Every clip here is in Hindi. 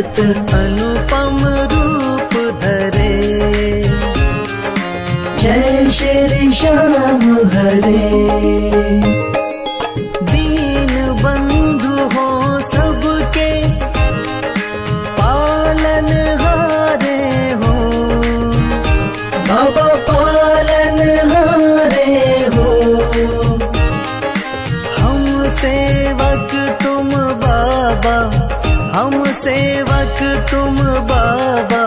विराजत अनुपम रूप धरे। जय श्री श्याम हरे। दीन बंधु हो सबके पालन हारे हो, बाबा पालन हारे हो। हम सेवक तुम बाबा, हम सेवक तुम बाबा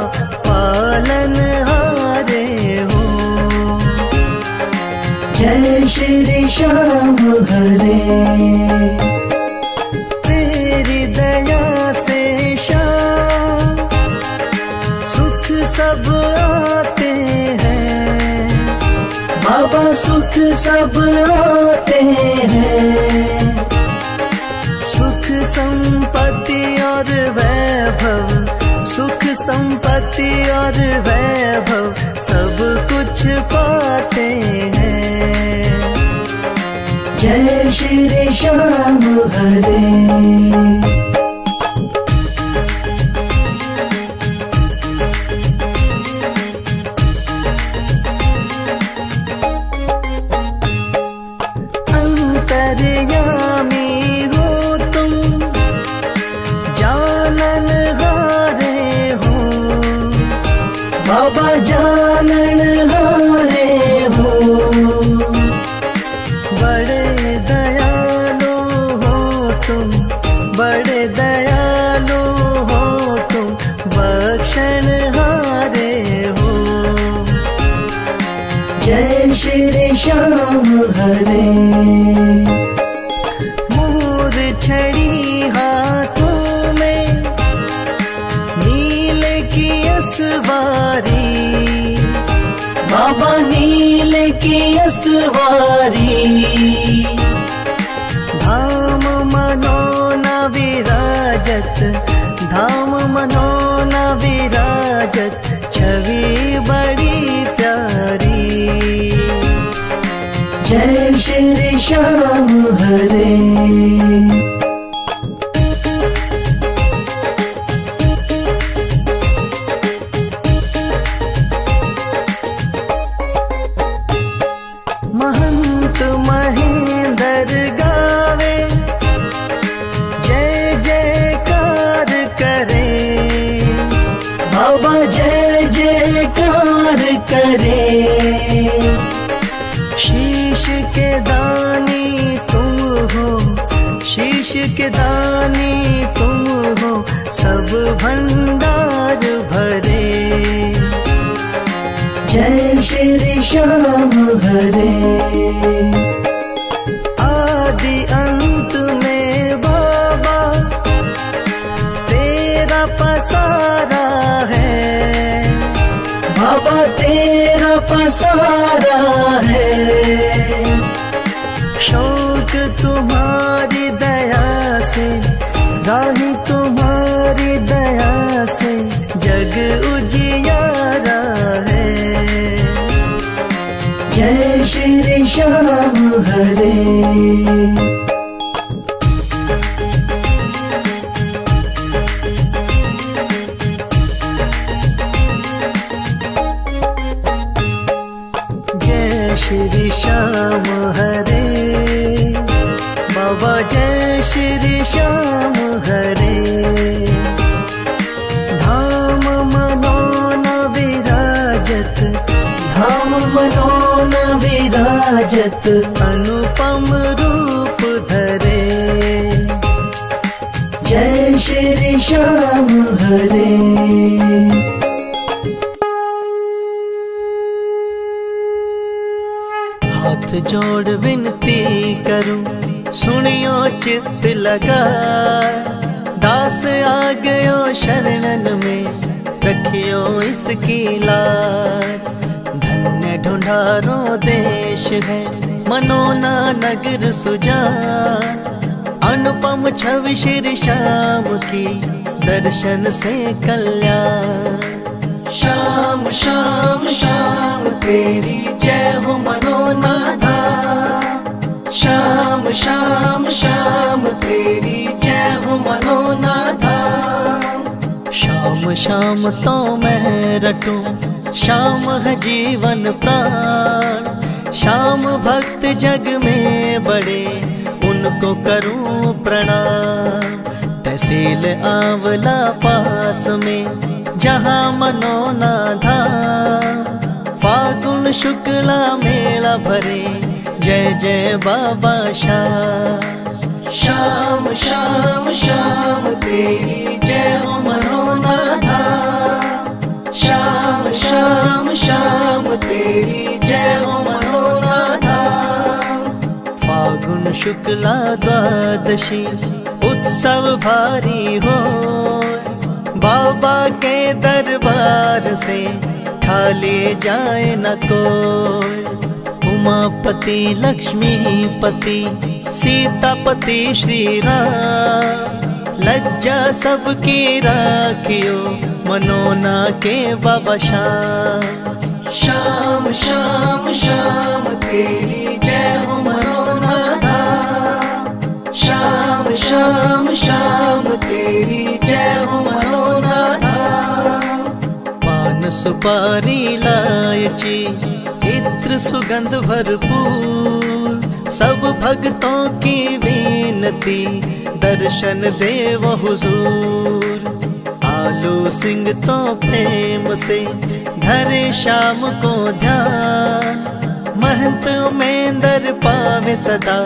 पालन हारे हो। जय श्री श्याम हरे। तेरी दया से श्याम सुख सब आते हैं, बाबा सुख सब आते हैं। सुख संपत्ति और वैभव, सुख संपत्ति और वैभव सब कुछ पाते हैं। जय श्री श्याम हरे। अंतर्यामी हो तुम, जानन हारे हो, बाबा जानन हारे हो। बड़े दयालु हो तुम, बड़े दयालु हो तुम, बख्शण हारे हो। जय श्री श्याम हरे। मोर छड़ी हाथों में, नील की असवारी, बाबा नील की असवारी। धाम मनोना विराजत, धाम मनोना विराजत, छवि बड़ी प्यारी। जय श्री श्याम हरे। महंत महेंद्र गावे, जय जयकार करे, बाबा जय जयकार करे। शीश के दानी तुम हो, शीश के दानी तुम हो, सब भंडार भरे। जय श्री श्याम हरे। आदि अंत में बाबा तेरा पसारा है, बाबा तेरा पसारा है। शौक तुम्हारी दया से, राही तुम्हारी दया से, जग उजियारा है। जय श्री श्याम हरे। जय श्री श्याम हरे, बाबा जय श्री श्याम हरे। धाम मनोना विराजत, धाम मनोना विराजत, अनुपम रूप धरे। जय श्री श्याम हरे। हाथ जोड़ विनती करूं, सुनियो चित्त लगा, दास आ गयो शरणन में, रखियो इसकी लाज। धन्य ढूंढारो देश है, मनोना नगर सुजान, अनुपम छवि श्री श्याम की, दर्शन से कल्याण। श्याम श्याम श्याम तेरी जय हो मनोनाथा, श्याम श्याम श्याम तेरी जय हो मनोनाथा। शाम शाम तो मैं रटूं, शाम है जीवन प्राण। शाम भक्त जग में बड़े, उनको करूं प्रणाम। तहसील आंवला पास में, जहाँ मनोना धाम। फागुन शुक्ला मेला भरे, जय जय बाबा श्याम। श्याम श्याम श्याम तेरी जय हो मनोना धाम। श्याम श्याम श्याम तेरी जय हो मनोना धाम। फागुन शुक्ला द्वादशी उत्सव भारी हो, बाबा के दरबार से खाली जाए न कोई। उमापति लक्ष्मीपति सीतापति श्री राम, लज्जा सबकी राखियो मनोना के बाबा श्याम। श्याम श्याम श्याम तेरी जय हो मनोना धाम। श्याम श्याम श्याम तेरी जय हो मनोना धाम। पान सुपारी लायची इत्र सुगंध भरपूर, सब भक्तों की विनती दर्शन देव हुजूर। आलू सिंह तो प्रेम से धरे शाम को ध्यान, महंत उमेंदर पावे सदा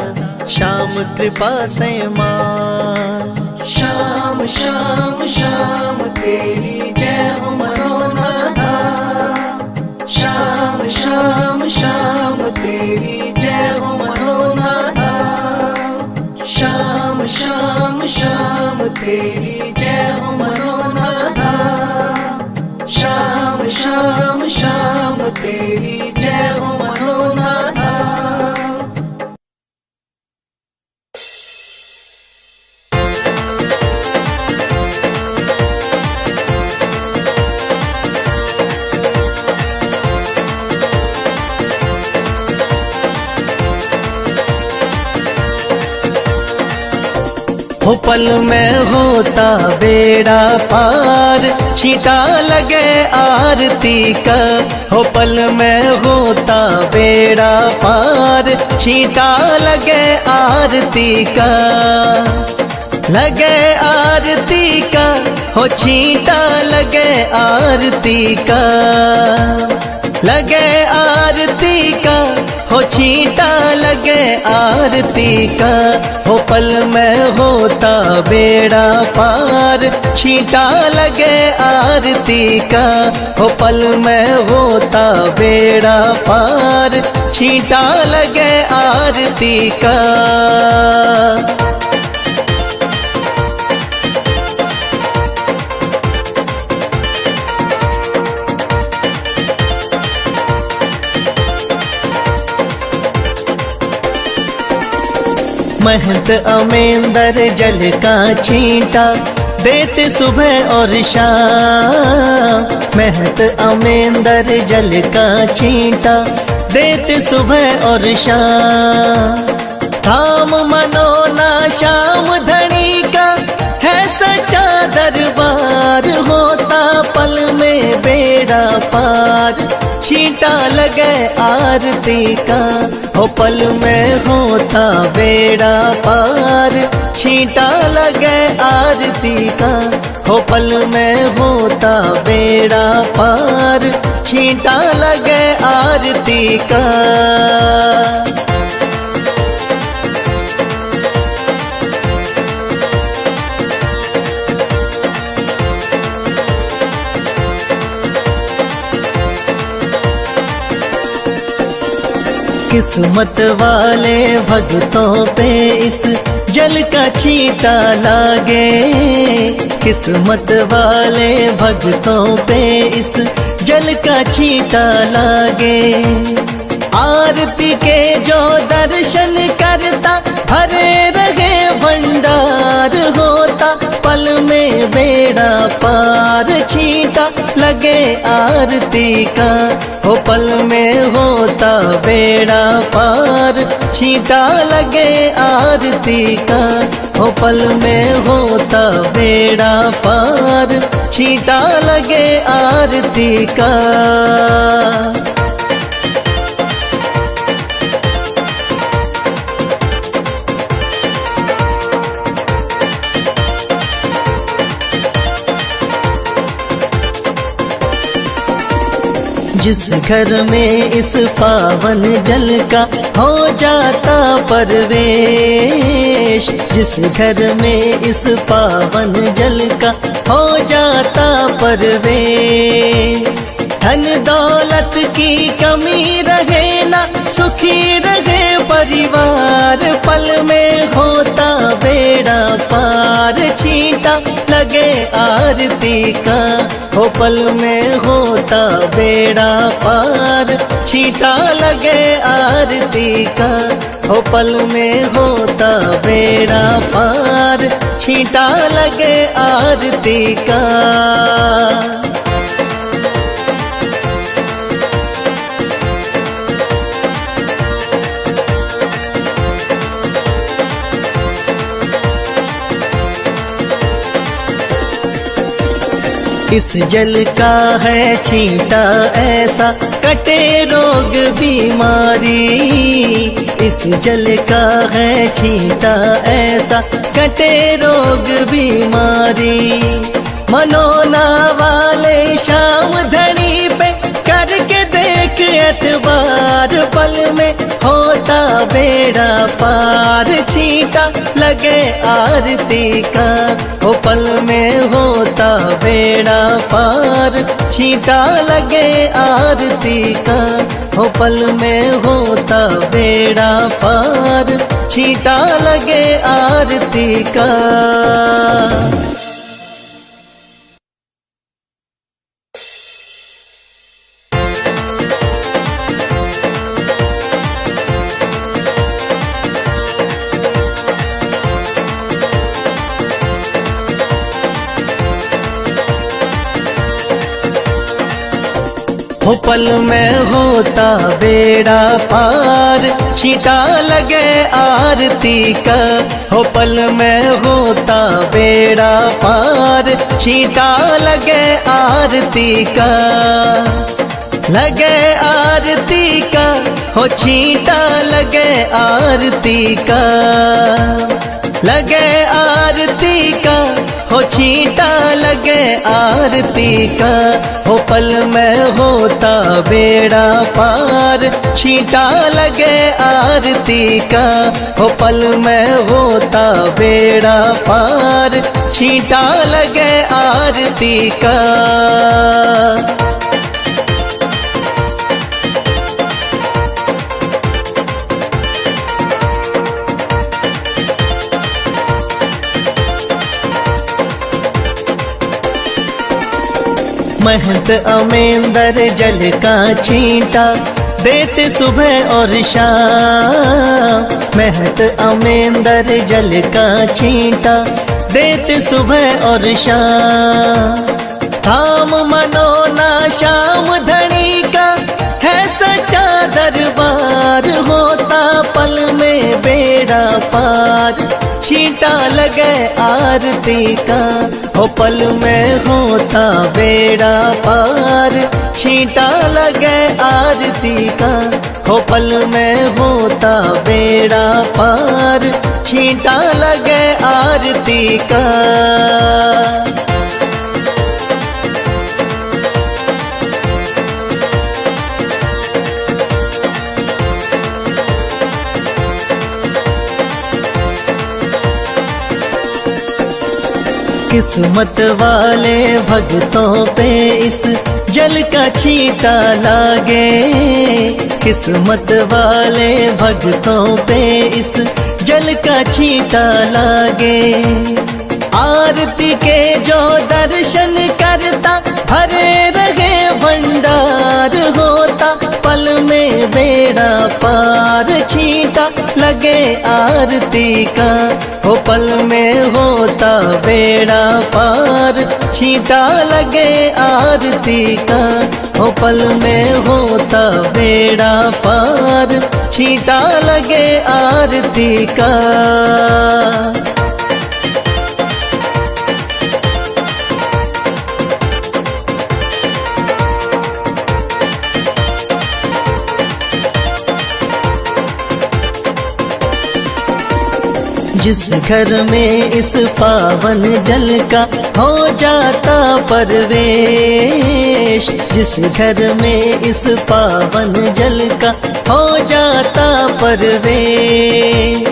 श्याम कृपा से मान। श्याम श्याम श्याम तेरी जय हो मनोना धाम। श्याम श्याम श्याम तेरी जय हो मनोना धाम। श्याम श्याम श्याम तेरी जय हो मनोना धाम। श्याम श्याम श्याम तेरी जय हो मनोना धाम। हो पल में होता बेड़ा पार, छींटा लगे आरती का। हो पल में होता बेड़ा पार, छींटा लगे आरती का। लगे आरती का, हो छींटा लगे आरती का। लगे आरती का, हो छींटा लगे आरती का। हो पल में होता बेड़ा पार, छींटा लगे आरती का। हो पल में होता बेड़ा पार, छींटा लगे आरती का। महंत अमेंदर जल का छींटा देते सुबह और शाम। महंत अमेंदर जल का छींटा देते सुबह और शाम। थाम मनोना श्याम धनी का है सच्चा दरबार, होता पल में बेड़ा पार, छींटा लगे आरती का। हो पल में होता बेड़ा पार, छींटा लगे आरती का। हो पल में होता बेड़ा पार, छींटा लगे आरती का। किस्मत वाले भक्तों पे इस जल का छींटा लागे। किस्मत वाले भक्तों पे इस जल का छींटा लागे। आरती के जो दर्शन करता, भरे रहे भंडार, होता पल में बेड़ा पार, छींटा लगे आरती का। हो पल में होता बेड़ा पार, छींटा लगे आरती का। हो पल में होता बेड़ा पार, छींटा लगे आरती का। जिस घर में इस पावन जल का हो जाता परवेश, जिस घर में इस पावन जल का हो जाता परवेश, धन दौलत की कमी रहे ना, सुखी रहे परिवार, पल में होता बेड़ा पार। छींटा लगे आरती का, हो पल में होता बेड़ा पार। छींटा लगे आरती का, हो पल में होता बेड़ा पार। छींटा लगे आरती का। इस जल का है छींटा ऐसा, कटे रोग बीमारी। इस जल का है छींटा ऐसा, कटे रोग बीमारी। मनोना वाले शाम धनी पे करके देख एतबार, पल में होता बेड़ा पार। छींटा लगे आरती का, हो पल में होता बेड़ा पार। छींटा लगे आरती का, हो पल में होता बेड़ा पार। छींटा लगे आरती का। हो पल में होता बेड़ा पार। छींटा लगे आरती का, हो पल में होता बेड़ा पार। छींटा लगे आरती का, लगे आरती का, हो छींटा लगे आरती का। लगे आरती का, हो छींटा लगे आरती का। हो पल में होता बेड़ा पार। छींटा लगे आरती का, हो पल में होता बेड़ा पार। छींटा लगे आरती का। महंत अमेंदर जल का छींटा देते सुबह और शाम। महंत अमेंदर जल का छींटा देते सुबह और शाम। थाम मनोना शाम धनी का है सच्चा दरबार। होता पल में बेड़ा पार। छींटा लगे आरती का, हो पल में होता बेड़ा पार। छींटा लगे आरती का, हो पल में होता बेड़ा पार। छींटा लगे आरती का। किस्मत वाले भक्तों पे इस जल का छींटा लागे। किस्मत वाले भक्तों पे इस जल का छींटा लागे। आरती के जो दर्शन करता भरे रहे भंडार। होता पल में बेड़ा पार। छींटा लगे आरती का, हो पल में होता बेड़ा पार। छींटा लगे आरती का, हो पल में होता बेड़ा पार। छींटा लगे आरती का। जिस घर में इस पावन जल का हो जाता प्रवेश, जिस घर में इस पावन जल का हो जाता प्रवेश,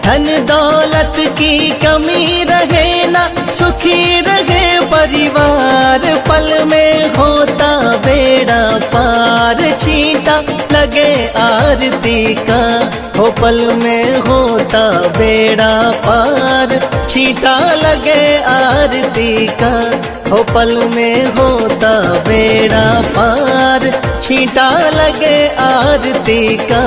धन दौलत की कमी रहे ना, सुखी रहे परिवार, पल में होता बेड़ा पार, छींटा लगे आरती का, हो पल में होता बेड़ा पार, छींटा लगे आरती का, हो पल में होता बेड़ा पार, छींटा लगे आरती का।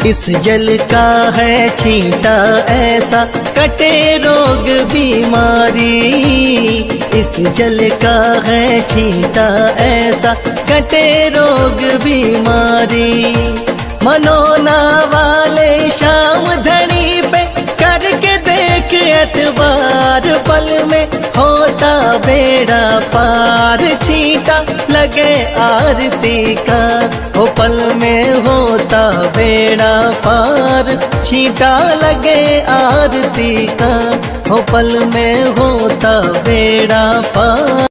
इस जल का है छींटा ऐसा कटे रोग बीमारी, इस जल का है छींटा ऐसा कटे रोग बीमारी, मनोना वाले शाम धनी पे करके देख एतबार, पल में होता बेड़ा पार, छींटा लगे आरती का, हो पल में होता बेड़ा पार, छींटा लगे आरती का, हो पल में होता बेड़ा पार।